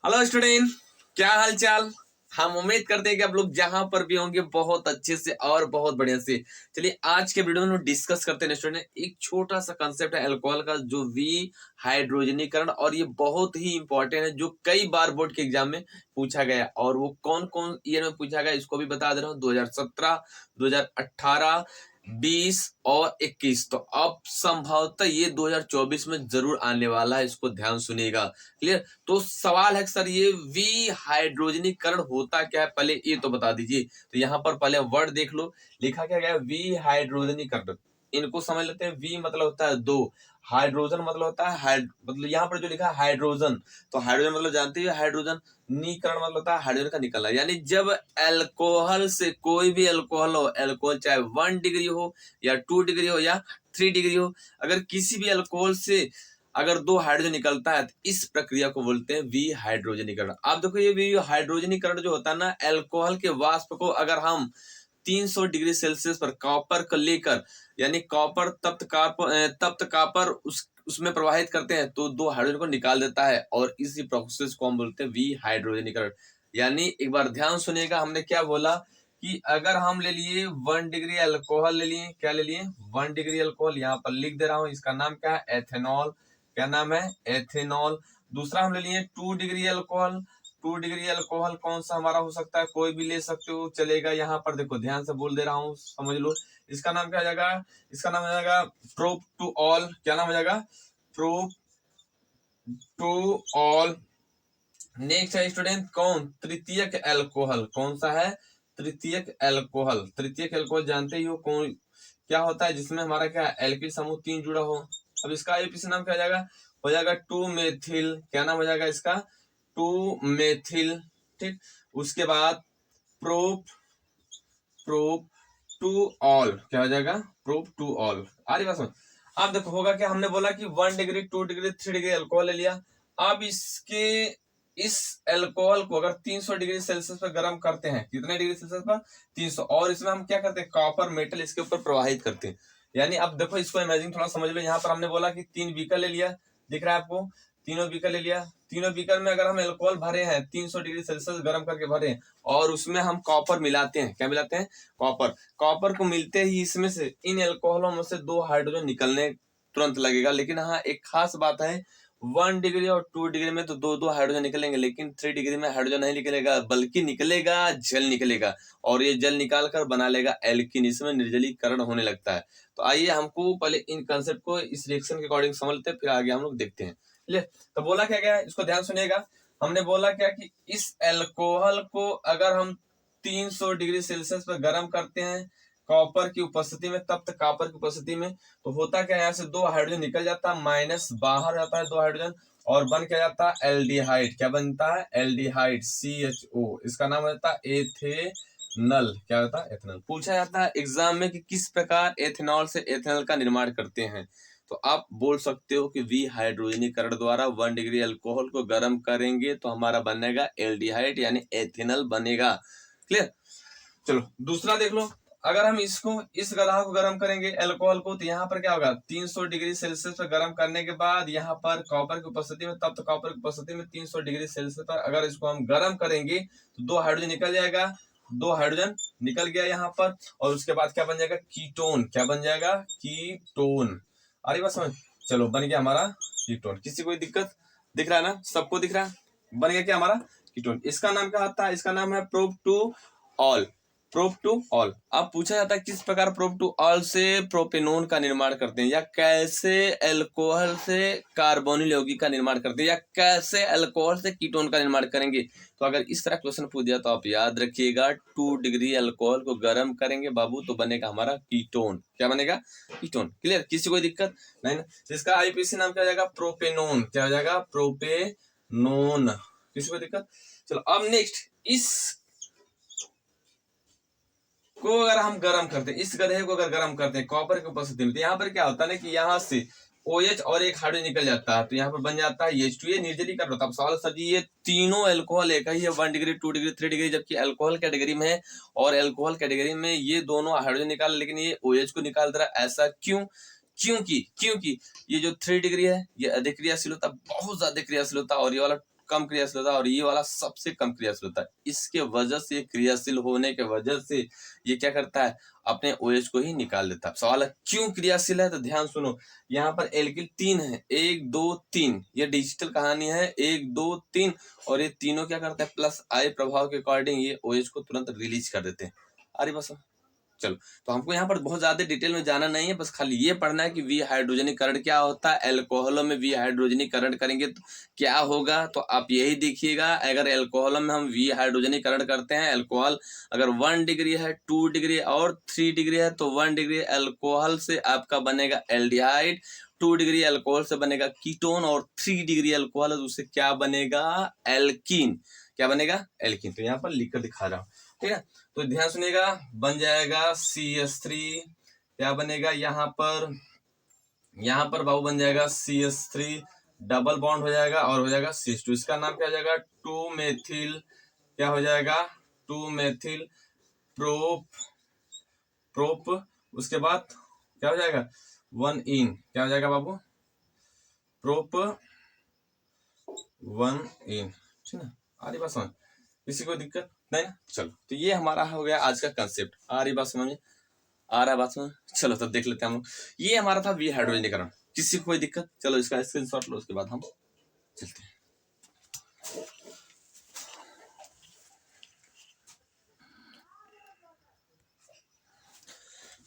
Hello student, क्या हाल चाल। हम उम्मीद करते हैं कि आप लोग जहां पर भी होंगे बहुत अच्छे से और बहुत बढ़िया से। चलिए आज के वीडियो में हम डिस्कस करते हैं स्टूडेंट, एक छोटा सा कंसेप्ट है अल्कोहल का, जो वी हाइड्रोजनीकरण, और ये बहुत ही इंपॉर्टेंट है, जो कई बार बोर्ड के एग्जाम में पूछा गया। और वो कौन कौन ईयर में पूछा गया इसको भी बता दे रहा हूँ, 2017, 2018, 20 और 21। तो अब संभवतः ये 2024 में जरूर आने वाला है, इसको ध्यान सुनिएगा। क्लियर। तो सवाल है सर, ये वी हाइड्रोजनीकरण होता क्या है, पहले ये तो बता दीजिए। तो यहाँ पर पहले वर्ड देख लो, लिखा क्या गया, वी हाइड्रोजनीकरण। इनको समझ लेते हैं। वी मतलब होता है दो, हाइड्रोजन मतलब होता है मतलब यहाँ पर जो लिखा है हाइड्रोजन, तो हाइड्रोजन मतलब जानते हैं हाइड्रोजन। नीकरण मतलब होता है हाइड्रोजन का निकलना, यानी जब अल्कोहल से कोई भी अल्कोहल हो, अल्कोहल चाहे 1 डिग्री हो या 2 डिग्री हो या 3 डिग्री हो, अगर किसी भी अल्कोहल से अगर 2 हाइड्रोजन निकलता है तो इस प्रक्रिया को बोलते हैं वी हाइड्रोजनीकरण। आप देखो ये वी हाइड्रोजनीकरण जो होता है ना, अल्कोहल के वाष्प को अगर हम 300 डिग्री सेल्सियस पर कॉपर को लेकर, यानी कॉपर तप्त कॉपर उसमें प्रवाहित करते हैं तो 2 हाइड्रोजन को निकाल देता है, और इसी प्रोसेस को हम बोलते हैं वी हाइड्रोजनीकरण। यानी एक बार ध्यान सुनिएगा, हमने क्या बोला कि अगर हम ले लिए 1 डिग्री अल्कोहल ले लिए, क्या ले लिए 1 डिग्री अल्कोहल, यहाँ पर लिख दे रहा हूं, इसका नाम क्या है, एथेनॉल। क्या नाम है, एथेनॉल। दूसरा हम ले लिए 2 डिग्री अल्कोहल। 2 डिग्री अल्कोहल कौन सा हमारा हो सकता है, कोई भी ले सकते हो, चलेगा। यहाँ पर देखो ध्यान से बोल दे रहा हूँ, समझ लो। इसका नाम क्या हो जाएगा, इसका नाम हो जाएगा प्रोप टू ऑल। क्या नाम हो जाएगा, प्रोप टू ऑल। नेक्स्ट है स्टूडेंट कौन, तृतीयक अल्कोहल। कौन सा है, तृतीयक अल्कोहल। तृतीयक अल्कोहल जानते ही हो कौन क्या होता है, जिसमें हमारा क्या एल्किल समूह 3 जुड़ा हो। अब इसका आईपीसी नाम क्या हो जाएगा 2 मेथिल। क्या नाम हो जाएगा इसका, 2 मेथिल। ठीक। उसके बाद प्रोप प्रोप टू ऑल, क्या हो जाएगा, प्रोप टू ऑल। आ रही बात समझ। अब देखो होगा क्या, हमने बोला कि 1 डिग्री 2 डिग्री 3 डिग्री अल्कोहल ले लिया। अब इस अल्कोहल को अगर 300 डिग्री सेल्सियस पर गर्म करते हैं, कितने डिग्री सेल्सियस पर, 300, और इसमें हम क्या करते हैं, कॉपर मेटल इसके ऊपर प्रवाहित करते हैं। यानी अब देखो इसको इमेजिन थोड़ा समझ लो। यहाँ पर हमने बोला कि 3 बीकर ले लिया, दिख रहा है आपको, तीनों बीकर ले लिया। तीनों बीकर में अगर हम अल्कोहल भरे हैं 300 डिग्री सेल्सियस गर्म करके भरे हैं, और उसमें हम कॉपर मिलाते हैं, क्या मिलाते हैं, कॉपर। कॉपर को मिलते ही इसमें से इन अल्कोहलों में से 2 हाइड्रोजन निकलने तुरंत लगेगा। लेकिन हाँ एक खास बात है, 1 डिग्री और 2 डिग्री में तो 2 हाइड्रोजन निकलेंगे, लेकिन 3 डिग्री में हाइड्रोजन नहीं निकलेगा, बल्कि निकलेगा जल निकलेगा, और ये जल निकाल कर बना लेगा एल्कीन। इसमें निर्जलीकरण होने लगता है। तो आइए हमको पहले इन कंसेप्ट को इस रिएक्शन के अकॉर्डिंग समझते हैं, फिर आगे हम लोग देखते हैं। ले तो बोला क्या गया, इसको ध्यान सुनिएगा। हमने बोला क्या कि इस अल्कोहल को अगर हम 300 डिग्री सेल्सियस पर गर्म करते हैं कॉपर की उपस्थिति में, तप्त कॉपर की उपस्थिति में, तो होता क्या, यहाँ से 2 हाइड्रोजन निकल जाता है, माइनस बाहर जाता है 2 हाइड्रोजन, और बन क्या जाता है, एल्डिहाइड। क्या बनता है, एल्डिहाइड, CHO। इसका नाम होता है एथेनल। क्या होता है, एथेनल। पूछा जाता है एग्जाम में कि किस प्रकार एथेनॉल से एथेनल का निर्माण करते हैं, तो आप बोल सकते हो कि वी हाइड्रोजनीकरण द्वारा 1 डिग्री अल्कोहल को गर्म करेंगे तो हमारा बनेगा एल्डिहाइड, यानी एथेनल बनेगा। क्लियर। चलो दूसरा देख लो, अगर हम इस गधा को गर्म करेंगे अल्कोहल को, तो यहाँ पर क्या होगा, 300 डिग्री सेल्सियस पर गर्म करने के बाद यहाँ पर कॉपर की उपस्थिति में, तप्त कॉपर की उपस्थिति में 300 डिग्री सेल्सियस पर अगर इसको हम गर्म करेंगे तो 2 हाइड्रोजन निकल जाएगा, 2 हाइड्रोजन निकल गया यहाँ पर, और उसके बाद क्या बन जाएगा, कीटोन। क्या बन जाएगा, कीटोन। अरे बस समझ। चलो बन गया हमारा कीटोन। किसी कोई दिक्कत, दिख रहा है ना, सबको दिख रहा है, बन गया क्या हमारा कीटोन। इसका नाम क्या होता है, इसका नाम है prop two ol. Prop two ol. अब पूछा जाता है किस प्रकार प्रोप टू ऑल से प्रोपेनोन का निर्माण करते हैं, या कैसे अल्कोहल से कार्बोनिल यौगिक का निर्माण करते हैं, या कैसे अल्कोहल से कीटोन का निर्माण करेंगे। तो अगर इस तरह क्वेश्चन पूछ दिया तो आप याद रखिएगा, 2 डिग्री अल्कोहल को गर्म करेंगे बाबू तो बनेगा हमारा कीटोन। क्या बनेगा, कीटोन। क्लियर, किसी कोई दिक्कत नहीं ना। इसका आईपीसी नाम क्या हो जाएगा, प्रोपेनोन। क्या हो जाएगा, प्रोपेनोन। किसी कोई दिक्कत। चलो अब नेक्स्ट, इस को अगर हम गर्म करते हैं, इस गधे को अगर गर्म करते हैं कॉपर की उपस्थिति में, तो यहाँ पर क्या होता है ना कि यहाँ से OH और एक हाइड्रोजन निकल जाता है, तो यहाँ पर बन जाता है H2। ये निर्जलीकरण होता है। सवाल सर जी ये तीनों अल्कोहल एक ही है, 1 डिग्री 2 डिग्री 3 डिग्री, जबकि अल्कोहल कैटेगरी में है, और अल्कोहल कैटेगरी में ये दोनों हाइड्रोजन निकाल, लेकिन ये OH को निकाल दे रहा है, ऐसा क्यों, क्योंकि ये जो 3 डिग्री है ये अधिक क्रियाशील होता है, बहुत ज्यादा क्रियाशील होता है, और ये वाला कम क्रियाशील होता है और ये वाला सबसे कम क्रियाशील होता है। इसके वजह से, क्रियाशील होने के वजह से ये क्या करता है, अपने OH को ही निकाल देता है। सवाल है क्यों क्रियाशील है, तो ध्यान सुनो, यहाँ पर एल्किल 3 है, 1 2 3, ये डिजिटल कहानी है, 1 2 3, और ये तीनों क्या करता है, प्लस आई प्रभाव के अकॉर्डिंग ये OH को तुरंत रिलीज कर देते हैं। अरे बस चलो, तो हमको यहाँ पर बहुत ज्यादा डिटेल में जाना नहीं है, बस खाली ये पढ़ना है कि विहाइड्रोजनीकरण क्या होता है, एल्कोहलों में विहाइड्रोजनीकरण करेंगे तो क्या होगा, तो आप यही देखिएगा। अगर एल्कोहलों में हम विहाइड्रोजनीकरण करते हैं, एल्कोहल अगर 1 डिग्री है, 2 डिग्री और 3 डिग्री है, तो 1 डिग्री एल्कोहल से आपका बनेगा एल्डिहाइड, 2 डिग्री अल्कोहल से बनेगा कीटोन, और 3 डिग्री अल्कोहल है तो उससे क्या बनेगा, एल्कीन। क्या बनेगा, एल्कीन। तो यहाँ पर लिखकर दिखा रहा हूँ, ठीक है। तो ध्यान सुनिएगा, बन जाएगा CH3, क्या बनेगा यहाँ पर बाबू बन जाएगा CH3, डबल बॉन्ड हो जाएगा और हो जाएगा CH2। इसका नाम क्या हो जाएगा, 2 मेथिल, क्या हो जाएगा, 2 मेथिल प्रोप। उसके बाद क्या हो जाएगा, 1 इन, क्या हो जाएगा बाबू, प्रोप 1 इन, ठीक है। आ रही बात समझ, किसी को दिक्कत नहीं ना। चलो, तो ये हमारा हो गया आज का कंसेप्ट। आ रही बात समझ में, आ रहा है बात समझ। चलो तो देख लेते हैं हम लोग, ये हमारा था विहाइड्रोजनीकरण। किसी को कोई दिक्कत, चलो इसका स्क्रीनशॉट लो, उसके बाद हम चलते हैं।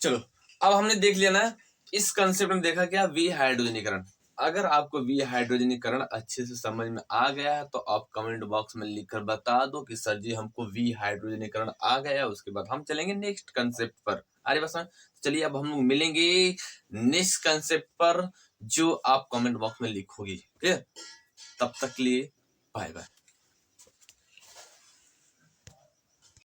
चलो, अब हमने देख लिया ना, इस कंसेप्ट में देखा क्या, विहाइड्रोजनीकरण। अगर आपको विहाइड्रोजनीकरण अच्छे से समझ में आ गया है तो आप कमेंट बॉक्स में लिखकर बता दो कि सर जी हमको विहाइड्रोजनीकरण आ गया। उसके बाद हम चलेंगे नेक्स्ट कंसेप्ट पर। अरे बस चलिए, अब हम मिलेंगे नेक्स्ट कंसेप्ट पर जो आप कमेंट बॉक्स में लिखोगे। ठीक है, तब तक के लिए बाय बाय।